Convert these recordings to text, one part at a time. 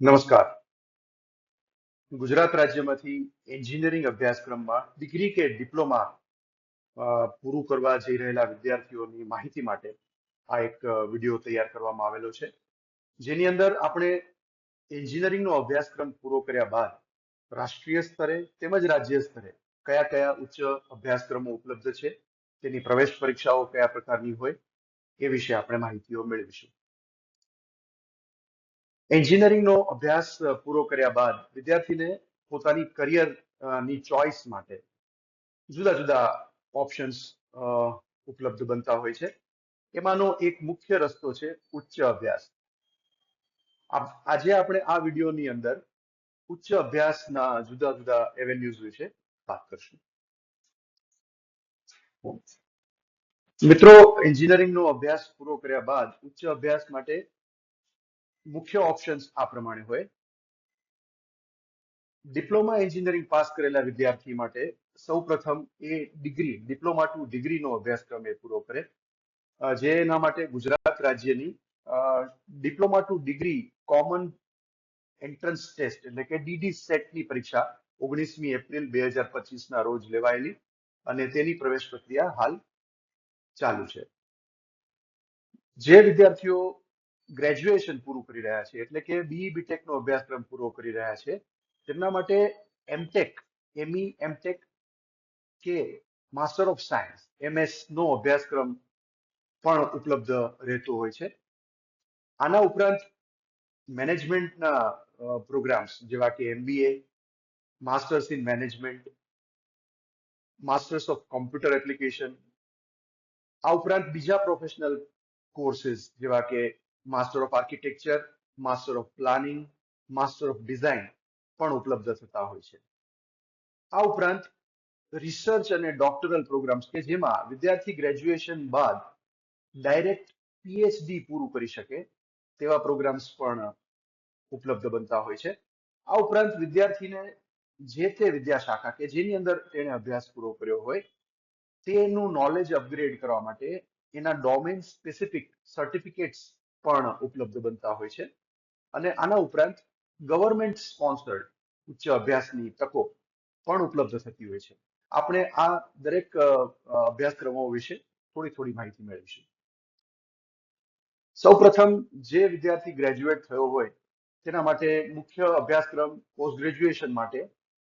નમસ્કાર. ગુજરાત રાજ્યમાંથી એન્જિનિયરિંગ અભ્યાસક્રમમાં ડિગ્રી કે ડિપ્લોમા પૂરું કરવા જઈ રહેલા વિદ્યાર્થીઓની માહિતી માટે આ એક વિડીયો તૈયાર કરવામાં આવેલો છે, જેની અંદર આપણે એન્જિનિયરિંગનો અભ્યાસક્રમ પૂરો કર્યા બાદ રાષ્ટ્રીય સ્તરે તેમજ રાજ્ય સ્તરે કયા કયા ઉચ્ચ અભ્યાસક્રમો ઉપલબ્ધ છે, તેની પ્રવેશ પરીક્ષાઓ કયા પ્રકારની હોય એ વિશે આપણે માહિતીઓ મેળવીશું. એન્જિનિયરિંગનો અભ્યાસ પૂરો કર્યા બાદ વિદ્યાર્થીને પોતાની કરિયર ની ચોઇસ માટે જુદા જુદા ઓપ્શન્સ ઉપલબ્ધ બનતા હોય છે. એમાંનો એક મુખ્ય રસ્તો છે ઉચ્ચ અભ્યાસ. આજે આપણે આ વિડીયોની અંદર ઉચ્ચ અભ્યાસના જુદા જુદા એવેન્યુઝ વિશે વાત કરશું. મિત્રો, એન્જિનિયરિંગનો અભ્યાસ પૂરો કર્યા બાદ ઉચ્ચ અભ્યાસ માટે મુખ્ય ઓપ્શન્સ આ પ્રમાણે હોય. ડિપ્લોમા એન્જિનિયરિંગ પાસ કરેલા વિદ્યાર્થી માટે સૌપ્રથમ એ ડિપ્લોમા ટુ ડિગ્રીનો અભ્યાસક્રમ એ પૂરો કરે, જેના માટે ગુજરાત રાજ્યની diploma to degree common entrance test એટલે કે ડીડી સેટની પરીક્ષા 19મી એપ્રિલ 2025ના રોજ લેવાયેલી અને તેની પ્રવેશ પ્રક્રિયા હાલ ચાલુ છે. જે વિદ્યાર્થીઓ ગ્રેજ્યુએશન પૂરું કરી રહ્યા છે એટલે કે BE-BTech નો અભ્યાસક્રમ પૂરો કરી રહ્યા છે, તેમના માટે એમટેક કે માસ્ટર ઓફ સાયન્સ MS નો અભ્યાસક્રમ પણ ઉપલબ્ધ રહેતો હોય છે. આના ઉપરાંત મેનેજમેન્ટના પ્રોગ્રામ્સ જેવા કે MBA, masters in management, masters of computer application, આ ઉપરાંત બીજા પ્રોફેશનલ કોર્सेस જેવા કે master of architecture, master of planning, master of design પણ ઉપલબ્ધ થતા હોય છે. આ ઉપરાંત રિસર્ચ અને ડોક્ટરલ પ્રોગ્રામ્સ કે જેમાં વિદ્યાર્થી ગ્રેજ્યુએશન બાદ ડાયરેક્ટ PhD પૂરું કરી શકે તેવા પ્રોગ્રામ્સ પણ ઉપલબ્ધ બનતા હોય છે. આ ઉપરાંત વિદ્યાર્થીને જે તે વિદ્યાશાખા કે જેની અંદર તેણે અભ્યાસ પૂરો કર્યો હોય તેનું નોલેજ અપગ્રેડ કરવા માટે એના ડોમેન સ્પેસિફિક સર્ટિફિકેટ્સ પણ ઉપલબ્ધ બનતા હોય છે. અને આના ઉપરાંત ગવર્મેન્ટ સ્પોન્સર્ડ ઉચ્ચ અભ્યાસની તકો પણ ઉપલબ્ધ થતી હોય છે. આપણે આ દરેક અભ્યાસક્રમો વિશે થોડી થોડી માહિતી મેળવીશું. સૌપ્રથમ જે વિદ્યાર્થી ગ્રેજ્યુએટ થયો હોય તેના માટે મુખ્ય અભ્યાસક્રમ પોસ્ટ ગ્રેજ્યુએશન માટે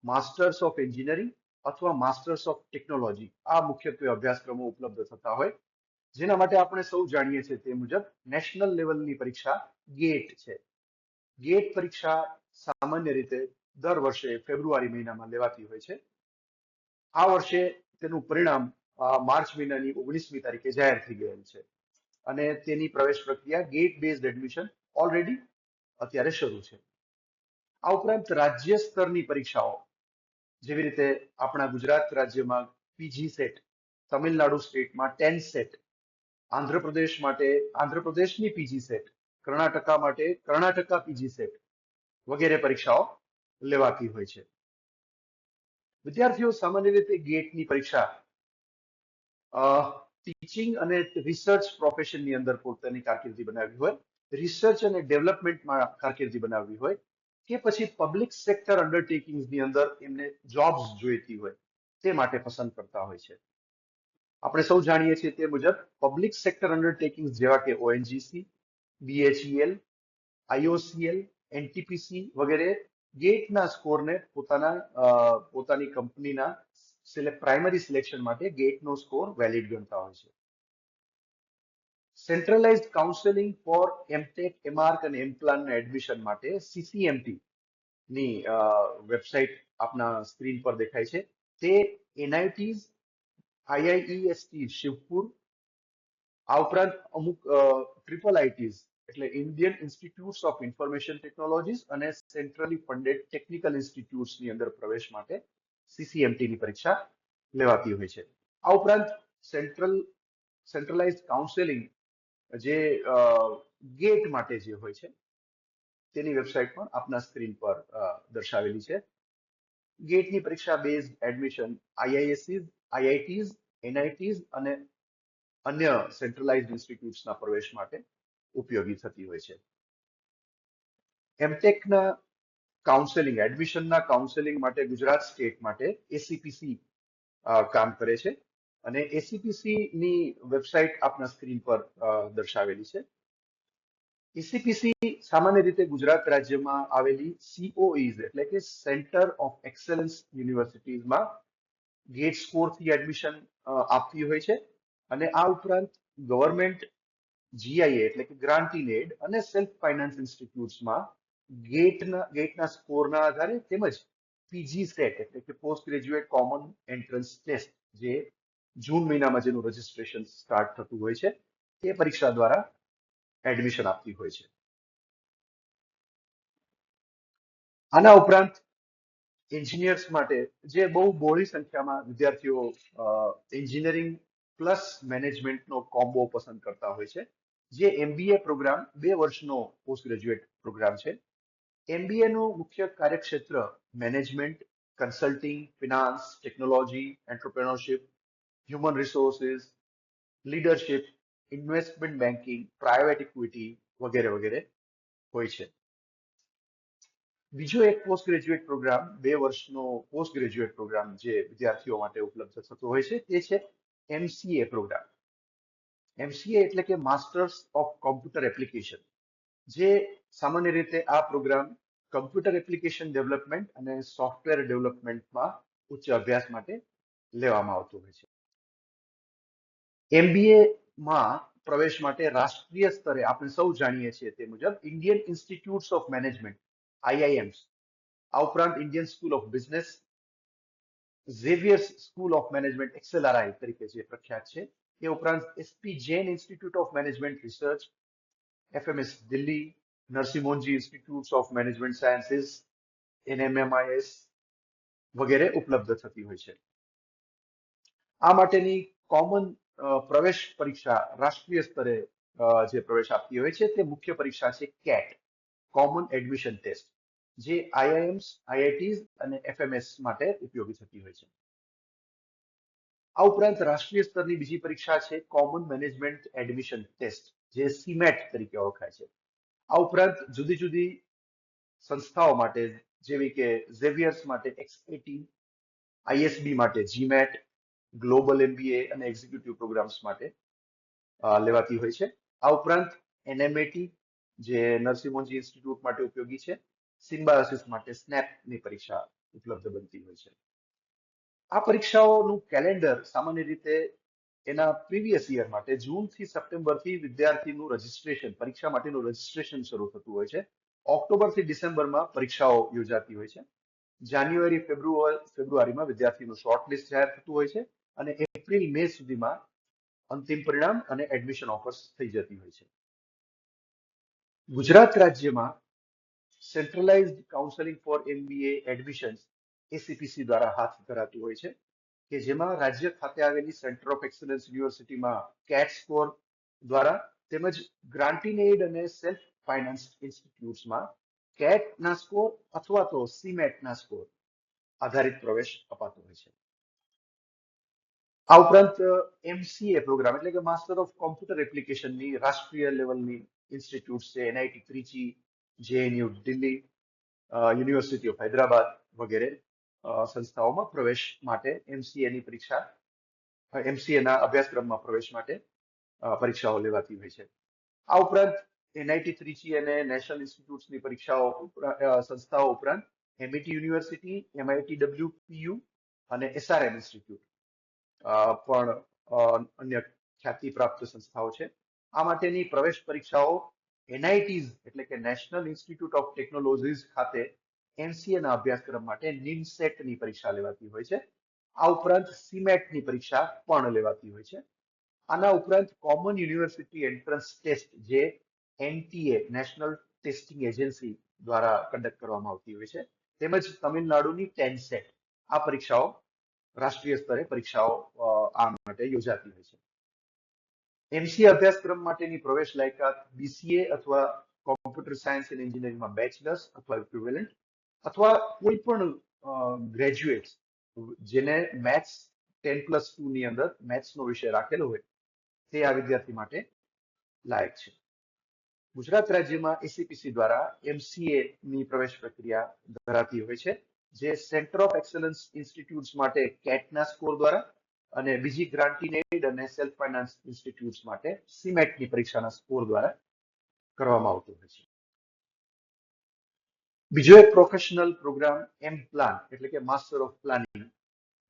માસ્ટર્સ ઓફ એન્જિનિયરિંગ અથવા માસ્ટર્સ ઓફ ટેકનોલોજી આ મુખ્યત્વે અભ્યાસક્રમો ઉપલબ્ધ થતા હોય, જેના માટે આપણે સૌ જાણીએ છીએ તે મુજબ નેશનલ લેવલની પરીક્ષા ગેટ છે. ગેટ પરીક્ષા સામાન્ય રીતે દર વર્ષે ફેબ્રુઆરી મહિનામાં લેવાતી હોય છે. આ વર્ષે તેનું પરિણામ માર્ચ મહિનાની 19મી તારીખે જાહેર થઈ ગયેલ છે અને તેની પ્રવેશ પ્રક્રિયા ગેટ બેઝડ એડમિશન ઓલરેડી અત્યારે શરૂ છે. આ ઉપરાંત રાજ્ય સ્તરની પરીક્ષાઓ જેવી રીતે આપણા ગુજરાત રાજ્યમાં PG સેટ, તમિલનાડુ સ્ટેટમાં 10 સેટ, આંધ્રપ્રદેશ માટે આંધ્રપ્રદેશની PG સેટ, કર્ણાટકા માટે કર્ણાટકા PG સેટ વગેરે પરીક્ષાઓ લેવાતી હોય છે. વિદ્યાર્થીઓ સામાન્ય રીતે ગેટની પરીક્ષા ટીચિંગ અને રિસર્ચ પ્રોફેશનની અંદર પોતાની કારકિર્દી બનાવવી હોય, રિસર્ચ અને ડેવલપમેન્ટમાં કારકિર્દી બનાવવી હોય કે પછી પબ્લિક સેક્ટર અંડરટેકિંગ્સની અંદર એમને જોબ્સ જોઈતી હોય તે માટે પસંદ કરતા હોય છે. આપણે સૌ જાણીએ છીએ તે મુજબ પબ્લિક સેક્ટર અંડરટેકિંગ્સ જેવા કે ONGC, BHEL, IOCL, NTPC વગેરે ગેટના સ્કોરને પોતાની કંપનીના પ્રાઇમરી સિલેક્શન માટે ગેટનો સ્કોર વેલિડ ગણતા હોય છે. સેન્ટ્રલાઇઝ્ડ કાઉન્સેલિંગ ફોર એમટેક, એમાર્ક અને એમપ્લાનના એડમિશન માટે CCMT ની વેબસાઇટ આપના સ્ક્રીન પર દેખાય છે. તે NITs, IIEST શિવપુર, આ ઉપરાંત અમુક ટ્રિપલ ITs એટલે Indian institutes of information technologies અને સેન્ટ્રલી ફંડેડ ટેકનિકલ ઇન્સ્ટિટ્યૂટ્સની અંદર પ્રવેશ માટે CCMT ની પરીક્ષા લેવાતી હોય છે. આ ઉપરાંત સેન્ટ્રલાઇઝ્ડ કાઉન્સેલિંગ જે ગેટ માટે જે હોય છે તેની વેબસાઇટ પણ આપના સ્ક્રીન પર દર્શાવેલી છે. ગેટની પરીક્ષા base admission IISCs, IITs, NITs અને અન્ય સેન્ટ્રલાઇઝ્ડ ઇન્સ્ટિટ્યૂટ્સના પ્રવેશ માટે ઉપયોગી થતી હોય છે. એમટેકના કાઉન્સેલિંગ, એડમિશનના કાઉન્સેલિંગ માટે ગુજરાત સ્ટેટ માટે એસીપીસી કામ કરે છે. અને એસીપીસી ની વેબસાઇટ આપના સ્ક્રીન પર દર્શાવેલી છે. એસીપીસી સામાન્ય રીતે ગુજરાત રાજ્યમાં આવેલી સીઓઈઝ એટલે કે સેન્ટર ઓફ એક્સેલન્સ યુનિવર્સિટીઝમાં ગેટ સ્કોરથી એડમિશન આપતી હોય છે. અને આ ઉપરાંત ગવર્મેન્ટ જીઆઈએ એટલે કે ગ્રાન્ટ ઇન એડ અને સેલ્ફ ફાઇનાન્સ ઇન્સ્ટિટ્યૂટ્સમાં ગેટના સ્કોરના આધારે તેમજ પીજી સેટ એટલે કે post graduate common entrance test જે જૂન મહિનામાં જેનું રજીસ્ટ્રેશન સ્ટાર્ટ થતું હોય છે તે પરીક્ષા દ્વારા એડમિશન આપતી હોય છે. આના ઉપરાંત એન્જિનિયર્સ માટે જે બહુ બહોળી સંખ્યામાં વિદ્યાર્થીઓ એન્જિનિયરિંગ પ્લસ મેનેજમેન્ટનો કોમ્બો પસંદ કરતા હોય છે, જે એમબીએ પ્રોગ્રામ 2 વર્ષનો પોસ્ટ ગ્રેજ્યુએટ પ્રોગ્રામ છે. એમબીએ નું મુખ્ય કાર્યક્ષેત્ર management, consulting, finance, technology, entrepreneurship, human resources, leadership, investment banking, private equity વગેરે વગેરે હોય છે. બીજો એક પોસ્ટ ગ્રેજ્યુએટ પ્રોગ્રામ 2 વર્ષનો પોસ્ટ ગ્રેજ્યુએટ પ્રોગ્રામ જે વિદ્યાર્થીઓ માટે ઉપલબ્ધ થતો હોય છે તે છે એમસીએ પ્રોગ્રામ. એમસીએ એટલે કે માસ્ટર્સ ઓફ કોમ્પ્યુટર એપ્લિકેશન, જે સામાન્ય રીતે આ પ્રોગ્રામ કમ્પ્યુટર એપ્લિકેશન ડેવલપમેન્ટ અને સોફ્ટવેર ડેવલપમેન્ટમાં ઉચ્ચ અભ્યાસ માટે લેવામાં આવતો હોય છે. એમબીએ માં પ્રવેશ માટે રાષ્ટ્રીય સ્તરે આપણે સૌ જાણીએ છીએ તે મુજબ Indian institutes of management IIMs, આ ઉપરાંત Indian school of business, Xavier's school of management XLRI તરીકે જે પ્રખ્યાત છે, એ ઉપરાંત SP Jain institute of management research, FMS Delhi, Narsee Monjee institute of management sciences, NMMIS વગેરે ઉપલબ્ધ થતી હોય છે. આ માટેની કોમન પ્રવેશ પરીક્ષા રાષ્ટ્રીય સ્તરે જે પ્રવેશ આપતી હોય છે તે મુખ્ય પરીક્ષા છે કેટ, કોમન એડમિશન ટેસ્ટ, જે આઈઆઈએમ્સ, આઈઆઈટીઝ અને એફએમએસ માટે ઉપયોગી થતી હોય છે. આ ઉપરાંત રાષ્ટ્રીય સ્તરની બીજી પરીક્ષા છે કોમન મેનેજમેન્ટ એડમિશન ટેસ્ટ, જે સીમેટ તરીકે ઓળખાય છે. આ ઉપરાંત જુદી જુદી સંસ્થાઓ માટે જેવી કે ઝેવિયર્સ માટે X18, આઈએસબી માટે જીમેટ, ગ્લોબલ એમબીએ અને એક્ઝિક્યુટિવ પ્રોગ્રામ્સ માટે લેવાતી હોય છે. આ ઉપરાંત એનએમએટી જે નરસિંહ મોહનજી ઇન્સ્ટિટ્યૂટ માટે ઉપયોગી છે, સિમ્બાયોસિસ માટે સ્નેપની પરીક્ષા ઉપલબ્ધ બનતી હોય છે. આ પરીક્ષાઓનું કેલેન્ડર સામાન્ય રીતે એના પ્રીવિયસ યર માટે જૂનથી સપ્ટેમ્બરથી વિદ્યાર્થીનું રજીસ્ટ્રેશન, પરીક્ષા માટેનું રજીસ્ટ્રેશન શરૂ થતું હોય છે. ઓક્ટોબરથી ડિસેમ્બરમાં પરીક્ષાઓ યોજાતી હોય છે. જાન્યુઆરી ફેબ્રુઆરીમાં વિદ્યાર્થીનું શોર્ટલિસ્ટ જાહેર થતું હોય છે અને એપ્રિલ મે સુધીમાં અંતિમ પરિણામ અને એડમિશન ઓફર્સ થઈ જતી હોય છે. ગુજરાત રાજ્યમાં centralised counselling for MBA admission ACPC દ્વારા હાથ ધરાતું હોય છે, કે જેમાં રાજ્ય ખાતે આવેલી સેન્ટર ઓફ એક્સલન્સ યુનિવર્સિટીમાં કેટ સ્કોર દ્વારા તેમજ ગ્રાન્ટ ઇન એડ અને સેલ્ફ ફાઇનાન્સ ઇન્સ્ટિટ્યૂટ્સમાં કેટના સ્કોર અથવા તો સીમેટના સ્કોર આધારિત પ્રવેશ અપાતો હોય છે. આ ઉપરાંત એમસીએ પ્રોગ્રામ એટલે કે માસ્ટર ઓફ કોમ્પ્યુટર એપ્લિકેશનની રાષ્ટ્રીય લેવલની ઇન્સ્ટિટ્યૂટ છે NIT Trichy, JNU Delhi, university of Hyderabad વગેરે સંસ્થાઓમાં પ્રવેશ માટે એમસીએની પરીક્ષા, એમસીએના અભ્યાસક્રમમાં પ્રવેશ માટે પરીક્ષાઓ લેવાતી હોય છે. આ ઉપરાંત એનઆઈટી ત્રિચી અને નેશનલ ઇન્સ્ટિટ્યૂટ્સની પરીક્ષાઓ સંસ્થાઓ ઉપરાંત એમઆઈટી યુનિવર્સિટી, એમઆઈટી ડબ્લ્યુપીયુ અને એસઆરએમ ઇન્સ્ટિટ્યૂટ પણ અન્ય ખ્યાતિ પ્રાપ્ત સંસ્થાઓ છે. આ માટેની પ્રવેશ પરીક્ષાઓ એનઆઈટીઝ એટલે કે નેશનલ ઇન્સ્ટિટ્યૂટ ઓફ ટેકનોલોજીસ ખાતે એમસીએના અભ્યાસક્રમ માટે નિમસેટની પરીક્ષા લેવાતી હોય છે. આ ઉપરાંત સીમેટની પરીક્ષા પણ લેવાતી હોય છે. આના ઉપરાંત કોમન યુનિવર્સિટી એન્ટ્રન્સ ટેસ્ટ જે એનટીએ નેશનલ ટેસ્ટિંગ એજન્સી દ્વારા કન્ડક્ટ કરવામાં આવતી હોય છે, તેમજ તમિલનાડુની ટેનસેટ, આ પરીક્ષાઓ રાષ્ટ્રીય સ્તરે પરીક્ષાઓ આ માટે યોજાતી હોય છે. એમસીએ અભ્યાસક્રમ માટેની પ્રવેશ લાયકાત બીસીએ અથવા કોમ્પ્યુટર સાયન્સ એન્ડ એન્જિનિયરિંગમાં બેચલર્સ અથવા ઇક્વિવેલન્ટ અથવા કોઈ પણ ગ્રેજ્યુએટ જેને મેથ્સ 10+2 ની અંદર મેથ્સનો વિષય રાખેલો હોય તે આ વિદ્યાર્થી માટે લાયક છે. ગુજરાત રાજ્યમાં એસીપીસી દ્વારા એમસીએ ની પ્રવેશ પ્રક્રિયા ધરાતી હોય છે, જે સેન્ટર ઓફ એક્સલન્સ ઇન્સ્ટિટ્યૂટ્સ માટે કેટના સ્કોર દ્વારા અને બીજી ગ્રાન્ટીન એડ અને સેલ્ફ ફાઇનાન્સ ઇન્સ્ટિટ્યૂટ્સ માટે સીમેટની પરીક્ષાના સ્કોર દ્વારા કરવામાં આવતું હોય છે. બીજો એક પ્રોફેશનલ પ્રોગ્રામ એમ પ્લાન એટલે કે માસ્ટર ઓફ પ્લાનિંગ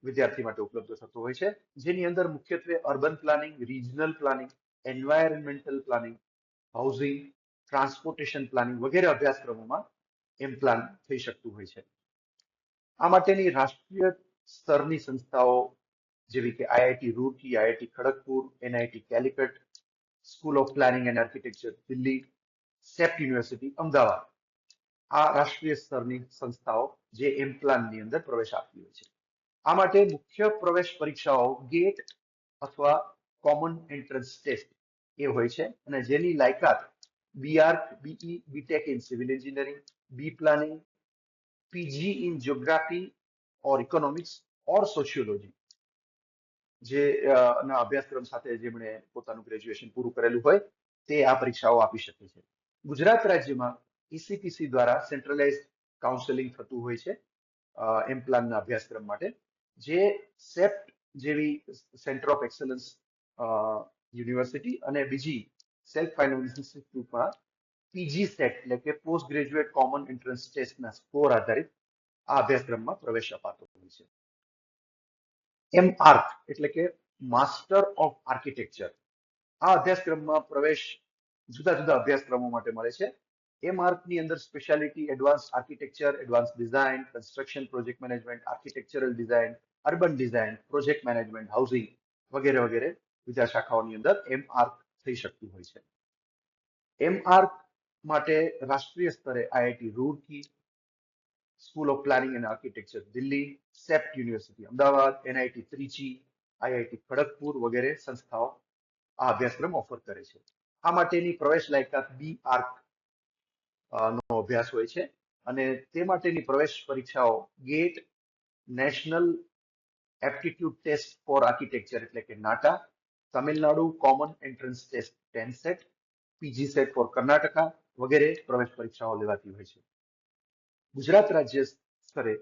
વિદ્યાર્થી માટે ઉપલબ્ધ થતો હોય છે, જેની અંદર મુખ્યત્વે urban planning, regional planning, environmental planning, housing, transportation planning વગેરે અભ્યાસક્રમોમાં એમ પ્લાન થઈ શકતું હોય છે. આ માટેની રાષ્ટ્રીય સ્તરની સંસ્થાઓ જેવી કે IIT Roorkee, IIT Kharagpur, NIT Calicut, school of planning and architecture Delhi, CEPT university Ahmedabad, આ રાષ્ટ્રીય સ્તરની સંસ્થાઓ જે એમ પ્લાનની અંદર પ્રવેશ આપતી હોય છે. આ માટે મુખ્ય પ્રવેશ પરીક્ષાઓ ગેટ અથવા કોમન એન્ટ્રન્સ ટેસ્ટ એ હોય છે, અને જેની લાયકાત BArch, BE, BTech in civil engineering, B planning, PG in geography or economics or sociology જે ના અભ્યાસક્રમ સાથે જેમણે પોતાનું ગ્રેજ્યુએશન પૂરું કરેલું હોય તે આ પરીક્ષાઓ આપી શકે છે. ગુજરાત રાજ્યમાં ઈસીપીસી દ્વારા સેન્ટ્રલાઇઝ કાઉન્સેલિંગ થતું હોય છે એમ પ્લાનના અભ્યાસક્રમ માટે, જે સેપ્ટ જેવી સેન્ટર ઓફ એક્સલન્સ યુનિવર્સિટી અને બીજી સેલ્ફ ફાઇનાન્સ ઇન્સ્ટિટ્યૂટમાં પીજી સેટ એટલે કે પોસ્ટ ગ્રેજ્યુએટ કોમન એન્ટ્રન્સ ટેસ્ટના સ્કોર આધારિત આ અભ્યાસક્રમમાં પ્રવેશ અપાતો હોય છે. એમઆર્ક એટલે કે માસ્ટર ઓફ આર્કિટેક્ચર, આ અભ્યાસક્રમમાં પ્રવેશ જુદા જુદા અભ્યાસક્રમો માટે મળે છે. એમઆર્કની અંદર speciality advance architecture, advance design, construction project management, architectural design, urban design, project management, housing વગેરે વગેરે બીજા શાખાઓની અંદર એમઆર્ક થઈ શકતું હોય છે. એમઆર્ક માટે રાષ્ટ્રીય સ્તરે IIT Roorkee, school of planning and architecture Delhi, CEPT university Ahmedabad, NIT Trichy, IIT Kharagpur વગેરે સંસ્થાઓ આ અભ્યાસક્રમ ઓફર કરે છે. આ માટેની પ્રવેશ લાયકાત બી આર્ક નો અભ્યાસ હોય છે, અને તે માટેની પ્રવેશ પરીક્ષાઓ GATE, national aptitude test for architecture એટલે કે NATA, Tamil Nadu common entrance test 10 CET, PG CET for Karnataka વગેરે પ્રવેશ પરીક્ષાઓ લેવાતી હોય છે. ગુજરાત રાજ્ય સ્તરે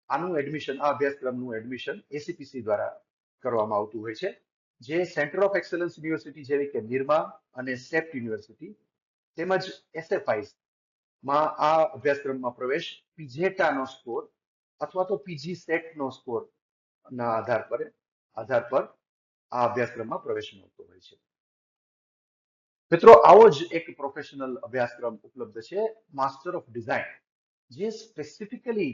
આનું એડમિશન, આ અભ્યાસક્રમનું એડમિશન એસીપીસી દ્વારા કરવામાં આવતું હોય છે, જે સેન્ટર ઓફ એક્સલન્સ યુનિવર્સિટી જેવી કે નિરમા અને સેપ્ટ યુનિવર્સિટી તેમજ એસએફઆઈ માં આ અભ્યાસક્રમમાં પ્રવેશ પીજેટાનો સ્કોર અથવા તો પીજી સેટનો સ્કોર ના આધાર પર આ અભ્યાસક્રમમાં પ્રવેશ મળતો હોય છે. મિત્રો, આવો જ એક પ્રોફેશનલ અભ્યાસક્રમ ઉપલબ્ધ છે માસ્ટર ઓફ ડિઝાઇન, જે સ્પેસિફિકલી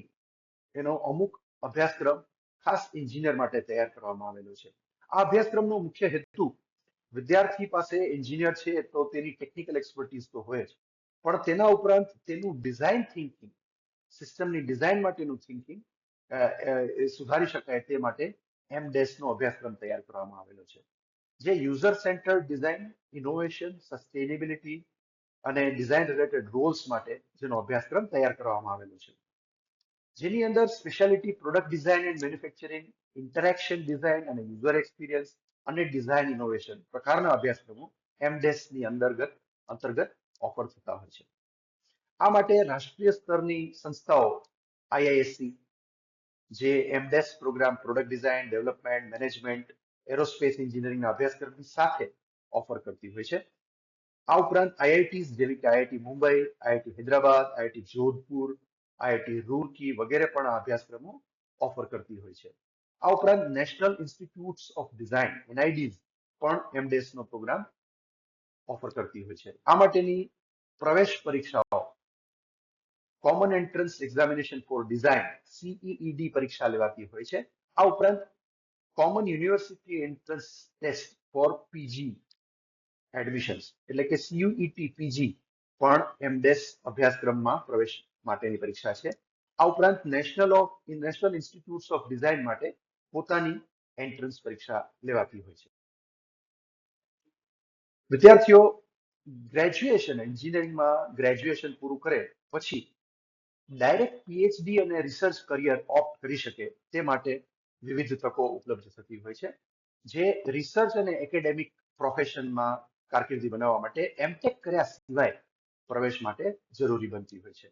એનો અમુક અભ્યાસક્રમ ખાસ એન્જિનિયર માટે તૈયાર કરવામાં આવેલો છે. આ અભ્યાસક્રમનો મુખ્ય હેતુ વિદ્યાર્થી પાસે એન્જિનિયર છે તો તેની ટેકનિકલ એક્સપર્ટીઝ તો હોય જ, પણ તેના ઉપરાંત તેનું ડિઝાઇન થિંકિંગ, સિસ્ટમની ડિઝાઇન માટેનું થિંકિંગ સુધારી શકાય તે માટે એમડેસનો અભ્યાસક્રમ તૈયાર કરવામાં આવેલો છે, જે user centre design, innovation, sustainability અને ડિઝાઇન રિલેટેડ રોલ્સ માટે જેનો અભ્યાસક્રમ તૈયાર કરવામાં આવેલો છે, જેની અંદર speciality product design and manufacturing, interaction design અને યુઝર એક્સપિરિયન્સ અને ડિઝાઇન ઇનોવેશન પ્રકારના અભ્યાસક્રમો એમડેસની અંતર્ગત ઓફર થતા હોય છે. આ માટે રાષ્ટ્રીય સ્તરની સંસ્થાઓ આઈઆઈએસસી જે MDes programme product design, development, management, aerospace એન્જિનિયરિંગના અભ્યાસક્રમની સાથે ઓફર કરતી હોય છે. આ ઉપરાંત આઈઆઈટીઝ જેવી કે IIT Mumbai, IIT Hyderabad, IIT Jodhpur, IIT Roorkee વગેરે પણ આ અભ્યાસક્રમો ઓફર કરતી હોય છે. આ ઉપરાંત નેશનલ ઇન્સ્ટિટ્યૂટ્સ ઓફ ડિઝાઇન એનઆઈડીઝ પણ એમડેસનો પ્રોગ્રામ ઓફર કરતી હોય છે. આ માટેની પ્રવેશ પરીક્ષાઓ common entrance examination for design CEED પરીક્ષા લેવાતી હોય છે. આ ઉપરાંત common university entrance test for PG admissions એટલે કે સીયુઈટી પીજી પણ એમડેસ અભ્યાસક્રમમાં પ્રવેશ માટેની પરીક્ષા છે. આ ઉપરાંત નેશનલ ઇન્સ્ટિટ્યૂટ્સ ઓફ ડિઝાઇન માટે પોતાની એન્ટ્રન્સ પરીક્ષા લેવાતી હોય છે. વિદ્યાર્થીઓ ગ્રેજ્યુએશન, એન્જિનિયરિંગમાં ગ્રેજ્યુએશન પૂરું કરે પછી ડાયરેક્ટ પીએચડી અને રિસર્ચ કરિયર ઓપ્ટ કરી શકે તે માટે વિવિધ તકો ઉપલબ્ધ થતી હોય છે, જે રિસર્ચ અને એકેડેમિક પ્રોફેશનમાં કારકિર્દી બનાવવા માટે એમટેક કર્યા સિવાય પ્રવેશ માટે જરૂરી બનતી હોય છે.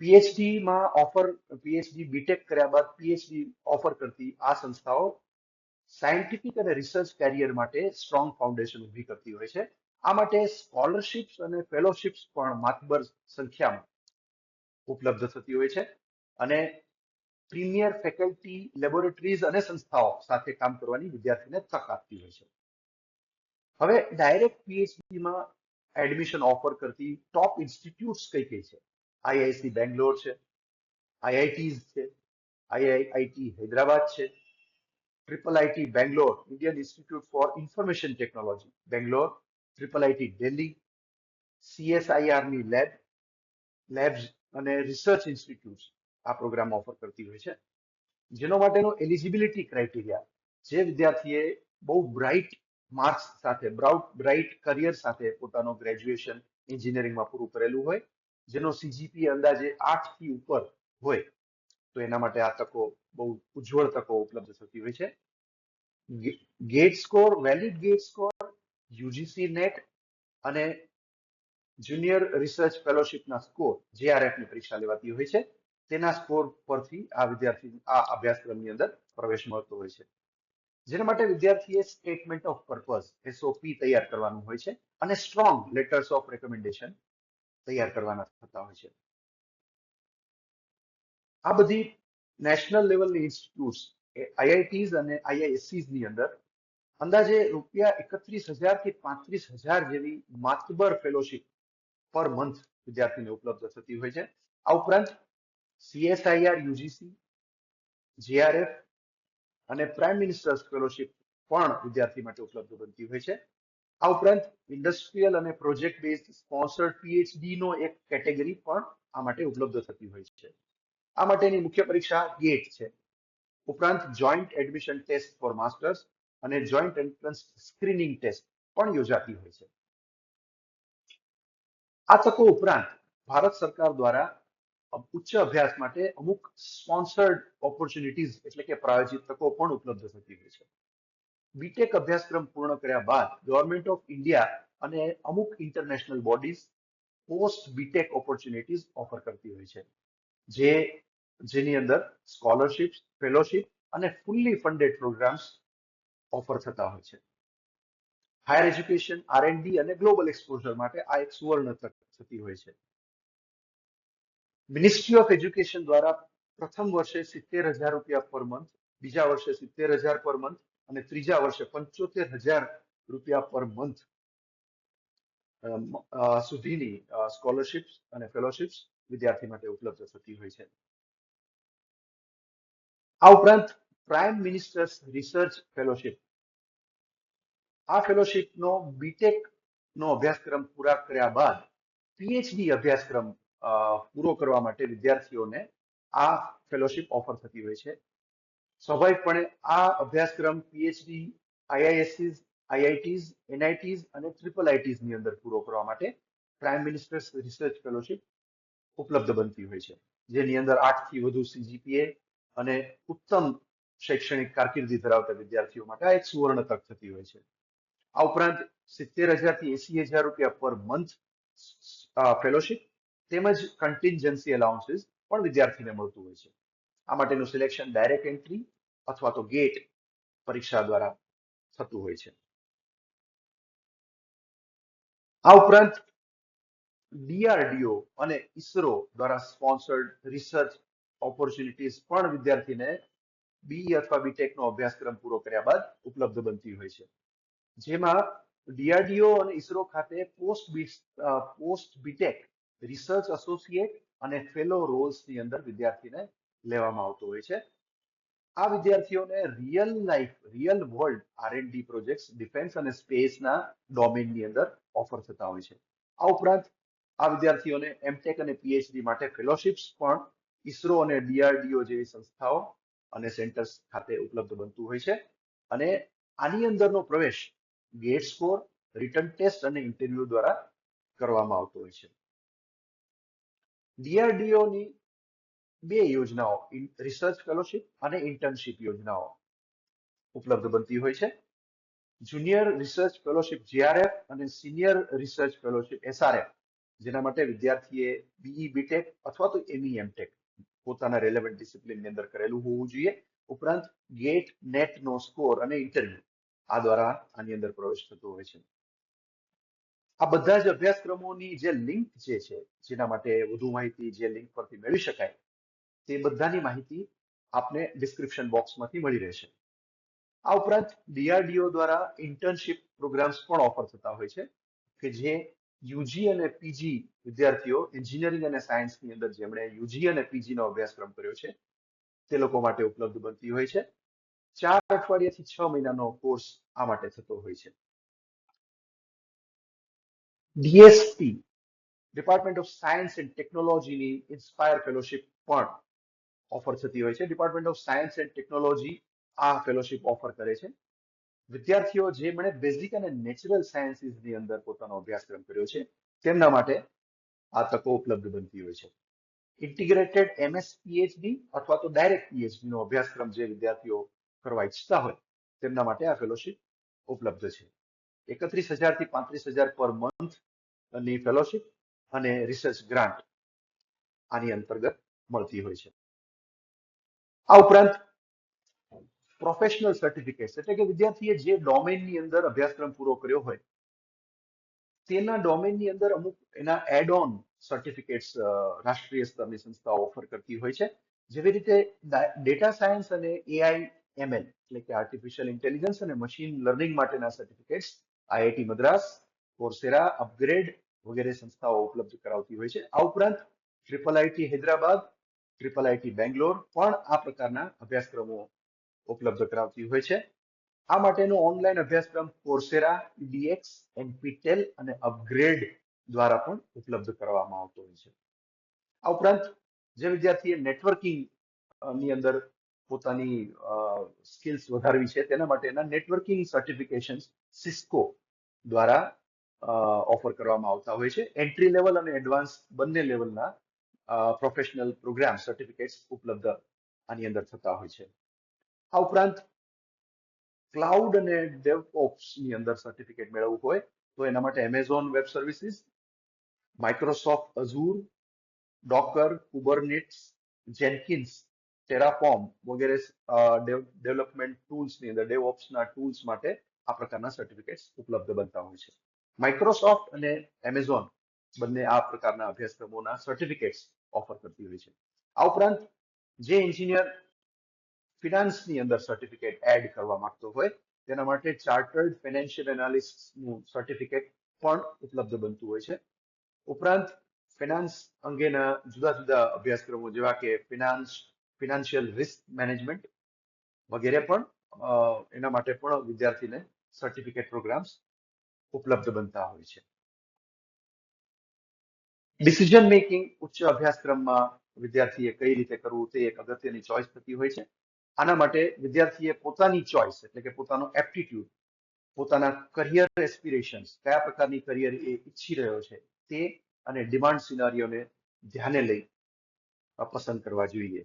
પીએચડી બીટેક કર્યા બાદ પીએચડી ઓફર કરતી આ સંસ્થાઓ સાયન્ટિફિક અને રિસર્ચ કેરિયર માટે સ્ટ્રોંગ ફાઉન્ડેશન ઊભી કરતી હોય છે. આ માટે સ્કોલરશિપ્સ અને ફેલોશિપ્સ પણ માતબર સંખ્યામાં ઉપલબ્ધ થતી હોય છે અને પ્રીમિયર ફેકલ્ટી, લેબોરેટરીઝ અને સંસ્થાઓ સાથે કામ કરવાની વિદ્યાર્થીને તક આપતી હોય છે. હવે ડાયરેક્ટ પીએચડીમાં એડમિશન ઓફર કરતી ટોપ ઇન્સ્ટિટ્યૂટ્સ કઈ કઈ છે? આઈઆઈસી બેંગ્લોર છે, આઈઆઈટીઝ છે, આઈઆઈટી હૈદરાબાદ છે, triple IT Bangalore, Indian institute for information technology Bangalore, triple IT Delhi, સીએસઆઈઆરની લેબ્સ અને રિસર્ચ ઇન્સ્ટિટ્યૂટ્સ આ પ્રોગ્રામ ઓફર કરતી હોય છે. જેનો માટેનો એલિજિબિલિટી ક્રાઇટેરિયા, જે વિદ્યાર્થીએ બહુ બ્રાઇટ માર્ક્સ સાથે, બ્રાઇટ કરિયર સાથે પોતાનો ગ્રેજ્યુએશન એન્જિનિયરિંગમાં પૂરું કરેલું હોય, જેનો સીજીપીએ અંદાજે 8 થી ઉપર હોય, તો એના માટે આ તકો બહુ ઉજ્જવળ તકો ઉપલબ્ધ થતી હોય છે. GATE score, valid GATE score, UGC NET અને જુનિયર રિસર્ચ ફેલોશિપના સ્કોર, જેઆરએફની પરીક્ષા લેવાતી હોય છે, તેના સ્કોર પરથી આ વિદ્યાર્થી આ અભ્યાસક્રમની અંદર પ્રવેશ મળતો હોય છે. જેના માટે વિદ્યાર્થીએ સ્ટેટમેન્ટ ઓફ પર્પઝ એસઓપી તૈયાર કરવાનું હોય છે અને સ્ટ્રોંગ લેટર્સ ઓફ રેકમેન્ડેશન તૈયાર કરવાના થતા હોય છે. આ બધી નેશનલ લેવલની ઇન્સ્ટિટ્યૂટ્સ, આઈઆઈટીઝ અને આઈઆઈએસસીઝ ની અંદર અંદાજે ₹31,000 થી 35,000 જેવી માતબર ફેલોશિપ પર મંથ વિદ્યાર્થીને ઉપલબ્ધ થતી હોય છે. આ ઉપરાંત સીએસઆઈઆર યુજીસી, જેઆરએફ અને પ્રાઇમ મિનિસ્ટર્સ ફેલોશિપ પણ વિદ્યાર્થી માટે ઉપલબ્ધ બનતી હોય છે. આ ઉપરાંત ઇન્ડસ્ટ્રીયલ અને પ્રોજેક્ટ બેઝડ સ્પોન્સર્ડ પીએચડી નો એક કેટેગરી પણ આ માટે ઉપલબ્ધ થતી હોય છે. આ માટેની મુખ્ય પરીક્ષા ગેટ છે. ઉપરાંત joint admission test for masters અને જોઈન્ટ એન્ટ્રન્સ સ્ક્રીનિંગ ટેસ્ટ પણ યોજાતી હોય છે. આ તકો ઉપરાંત ભારત સરકાર દ્વારા ઉચ્ચ અભ્યાસ માટે અમુક સ્પોન્સર્ડ ઓપોર્ચ્યુનિટીઝ એટલે કે પ્રાયોજિત તકો પણ ઉપલબ્ધ થતી હોય છે. બીટેક અભ્યાસક્રમ પૂર્ણ કર્યા બાદ ગવર્મેન્ટ ઓફ ઇન્ડિયા અને અમુક international bodies post BTech opportunities offer કરતી હોય છે, જેની અંદર સ્કોલરશિપ, ફેલોશિપ અને ફુલ્લી ફંડેડ પ્રોગ્રામ્સ ઓફર થતા હોય છે. હાયર એજ્યુકેશન, આરએનડી અને ગ્લોબલ એક્સપોઝર માટે આ એક સુવર્ણ તક થતી હોય છે. મિનિસ્ટ્રી ઓફ એજ્યુકેશન દ્વારા પ્રથમ વર્ષે ₹70,000 પર મંથ, બીજા વર્ષે 70,000 પર મંથ અને ત્રીજા વર્ષે ₹75,000 પર મંથ સુધીની સ્કોલરશિપ્સ અને ફેલોશિપ્સ વિદ્યાર્થી માટે ઉપલબ્ધ થતી હોય છે. આ ઉપરાંત પ્રાઇમ મિનિસ્ટર્સ રિસર્ચ ફેલોશિપ, આ ફેલોશિપનો બીટેક નો અભ્યાસક્રમ પૂરા કર્યા બાદ પીએચડી અભ્યાસક્રમ પૂરો કરવા માટે વિદ્યાર્થીઓને આ ફેલોશિપ ઓફર થતી હોય છે. સ્વાભાવિકપણે આ અભ્યાસક્રમ પીએચડી આઈઆઈએસસીઝ, આઈઆઈટીઝ, એનઆઈટીઝ અને ટ્રિપલ આઈટીઝ ની અંદર પૂરો કરવા માટે પ્રાઇમ મિનિસ્ટર્સ રિસર્ચ ફેલોશિપ ઉપલબ્ધ બનતી હોય છે, જેની અંદર 8 થી વધુ સીજીપીએ અને ઉત્તમ શૈક્ષણિક કારકિર્દી ધરાવતા વિદ્યાર્થીઓ માટે આ એક સુવર્ણ તક થતી હોય છે. આ ઉપરાંત 70,000 થી 80,000 રૂપિયા પર મંથ ફેલોશિપ તેમજ કન્ટિન્જન્સી એલાઉન્સીસ પણ વિદ્યાર્થીને મળતું હોય છે. આ માટેનું સિલેક્શન ડાયરેક્ટ એન્ટ્રી અથવા તો ગેટ પરીક્ષા દ્વારા થતું હોય છે. આ ઉપરાંત ડીઆરડીઓ અને ઇસરો દ્વારા સ્પોન્સર્ડ રિસર્ચ ઓપોર્ચ્યુનિટીઝ પણ વિદ્યાર્થીને બી અથવા બીટેક નો અભ્યાસક્રમ પૂરો કર્યા બાદ ઉપલબ્ધ બનતી હોય છે, જેમાં ડીઆરડીઓ અને ઇસરો ખાતે પોસ્ટ બીટેક રિસર્ચ એસોસિએટ અને ફેલો રોલ્સની અંદર વિદ્યાર્થીને લેવામાં આવતો હોય છે. આ વિદ્યાર્થીઓને real world R&D projects defence અને સ્પેસના ડોમેનની અંદર ઓફર થતા હોય છે. આ ઉપરાંત આ વિદ્યાર્થીઓને એમટેક અને પીએચડી માટે ફેલોશિપ્સ પણ ઇસરો અને ડીઆરડીઓ જેવી સંસ્થાઓ અને સેન્ટર્સ ખાતે ઉપલબ્ધ બનતું હોય છે અને આની અંદરનો પ્રવેશ ગેટ સ્કોર, રિટન ટેસ્ટ અને ઇન્ટરવ્યુ દ્વારા કરવામાં આવતો હોય છે. ડીઆરડીઓની 2 યોજનાઓ, રિસર્ચ ફેલોશિપ અને ઇન્ટર્નશિપ યોજનાઓ ઉપલબ્ધ બનતી હોય છે. જુનિયર રિસર્ચ ફેલોશિપ JRF અને સિનિયર રિસર્ચ ફેલોશિપ SRF, જેના માટે વિદ્યાર્થીએ BE BTech અથવા તો ME MTech પોતાના રેલેવન્ટ ડિસિપ્લિનની અંદર કરેલું હોવું જોઈએ. ઉપરાંત ગેટ નેટ નો સ્કોર અને ઇન્ટરવ્યુ આ દ્વારા આની અંદર પ્રવેશ થતો હોય છે. આ બધા જ અભ્યાસક્રમોની જે લિંક જે છે, જેના માટે વધુ માહિતી જે લિંક પરથી મેળવી શકાય, તે બધાની માહિતી આપને ડિસ્ક્રિપ્શન બોક્સમાંથી મળી રહેશે. આ ઉપરાંત DRDO દ્વારા ઇન્ટર્નશિપ પ્રોગ્રામ્સ પણ ઓફર થતા હોય છે કે જે યુજી અને પીજી વિદ્યાર્થીઓ એન્જિનિયરિંગ અને સાયન્સની અંદર જેમણે યુજી અને પીજી નો અભ્યાસક્રમ કર્યો છે તે લોકો માટે ઉપલબ્ધ બનતી હોય છે. 4 અઠવાડિયાથી 6 મહિનાનો કોર્સ આ માટે થતો હોય છે. DSP department of science and ટેકનોલોજીની ઇન્સ્પાયર ફેલોશિપ પણ ઓફર થતી હોય છે. Department of science and technology આ ફેલોશિપ ઓફર કરે છે. વિદ્યાર્થીઓ જેમણે બેઝિક અને નેચરલ સાયન્સીસની અંદર પોતાનો અભ્યાસક્રમ કર્યો છે તેમના માટે આ તકો ઉપલબ્ધ બનતી હોય છે. ઇન્ટિગ્રેટેડ MS PhD અથવા તો ડાયરેક્ટ PhD નો અભ્યાસક્રમ જે વિદ્યાર્થીઓ કરવા ઈચ્છતા હોય તેમના માટે આ ફેલોશિપ ઉપલબ્ધ છે. 31,000 થી 35,000 પર મંથ ની ફેલોશિપ અને રિસર્ચ ગ્રાન્ટ આની અંતર્ગત મળતી હોય છે. આ ઉપરાંત પ્રોફેશનલ સર્ટિફિકેટ્સ એટલે કે વિદ્યાર્થીએ જે ડોમેનની અંદર અભ્યાસક્રમ પૂરો કર્યો હોય તેના ડોમેનની અંદર અમુક એના એડ ઓન સર્ટિફિકેટ્સ રાષ્ટ્રીય સ્તરની સંસ્થાઓ ઓફર કરતી હોય છે. જેવી રીતે ડેટા સાયન્સ અને AI ML એટલે કે આર્ટિફિશિયલ ઇન્ટેલિજન્સ અને મશીન લર્નિંગ માટેના સર્ટિફિકેટ્સ IIT મદ્રાસ, કોર્સેરા, અપગ્રેડ વગેરે સંસ્થાઓ ઉપલબ્ધ કરાવતી હોય છે. આ ઉપરાંત IIIT હૈદરાબાદ, IIIT બેંગ્લોર પણ આ પ્રકારના અભ્યાસક્રમો ઉપલબ્ધ કરાવતી હોય છે. આ માટેનો ઓનલાઈન અભ્યાસક્રમ કોર્સેરા, EDX, NPTEL અને અપગ્રેડ દ્વારા પણ ઉપલબ્ધ કરવામાં આવતો હોય છે. આ ઉપરાંત જે વિદ્યાર્થીએ નેટવર્કિંગ ની અંદર પોતાની સ્કિલ્સ વધારવી છે તેના માટેના નેટવર્કિંગ સર્ટિફિકેશન સિસ્કો દ્વારા ઓફર કરવામાં આવતા હોય છે. એન્ટ્રી લેવલ અને એડવાન્સ બંને લેવલના પ્રોફેશનલ પ્રોગ્રામ સર્ટિફિકેટ્સ ઉપલબ્ધ આની અંદર થતા હોય છે. આ ઉપરાંત ક્લાઉડ અને ડેવઓપ્સ ની અંદર સર્ટિફિકેટ મેળવવું હોય તો એના માટે એમેઝોન વેબ સર્વિસીસ, માઇક્રોસોફ્ટ અઝુર, ડોકર, કુબરનેટ્સ, જેન્કિન્સ, ટેરાફોર્મ વગેરે ડેવલપમેન્ટ ટૂલ્સની અંદર ડેવઓપ્સના ટૂલ્સ માટે આ પ્રકારના સર્ટિફિકેટ્સ ઉપલબ્ધ બનતા હોય છે. માઇક્રોસોફ્ટ અને એમેઝોન બંને આ પ્રકારના અભ્યાસક્રમોના સર્ટિફિકેટ્સ ઓફર કરતી હોય છે. આ ઉપરાંત જે એન્જિનિયર ફિનાન્સની અંદર સર્ટિફિકેટ એડ કરવા માંગતો હોય તેના માટે ચાર્ટર્ડ ફાઇનાન્શિયલ એનાલિસ્ટનું સર્ટિફિકેટ પણ ઉપલબ્ધ બનતું હોય છે. ઉપરાંત ફિનાન્સ અંગેના જુદા જુદા અભ્યાસક્રમો જેવા કે ફિનાન્શિયલ રિસ્ક મેનેજમેન્ટ વગેરે પણ એના માટે પણ વિદ્યાર્થીને સર્ટિફિકેટ પ્રોગ્રામ્સ ઉપલબ્ધ બનતા હોય છે. ડિસિઝન મેકિંગ ઉચ્ચ અભ્યાસક્રમમાં વિદ્યાર્થીએ કઈ રીતે કરવું તે એક અગત્યની ચોઇસ થતી હોય છે. આના માટે વિદ્યાર્થીએ પોતાની ચોઇસ એટલે કે પોતાનો એપ્ટિટ્યુડ, પોતાના કરિયર એસ્પિરેશન્સ, કયા પ્રકારની કરિયર એ ઈચ્છી રહ્યો છે તે અને ડિમાન્ડ સિનારીઓને ધ્યાને લઈ પસંદ કરવા જોઈએ.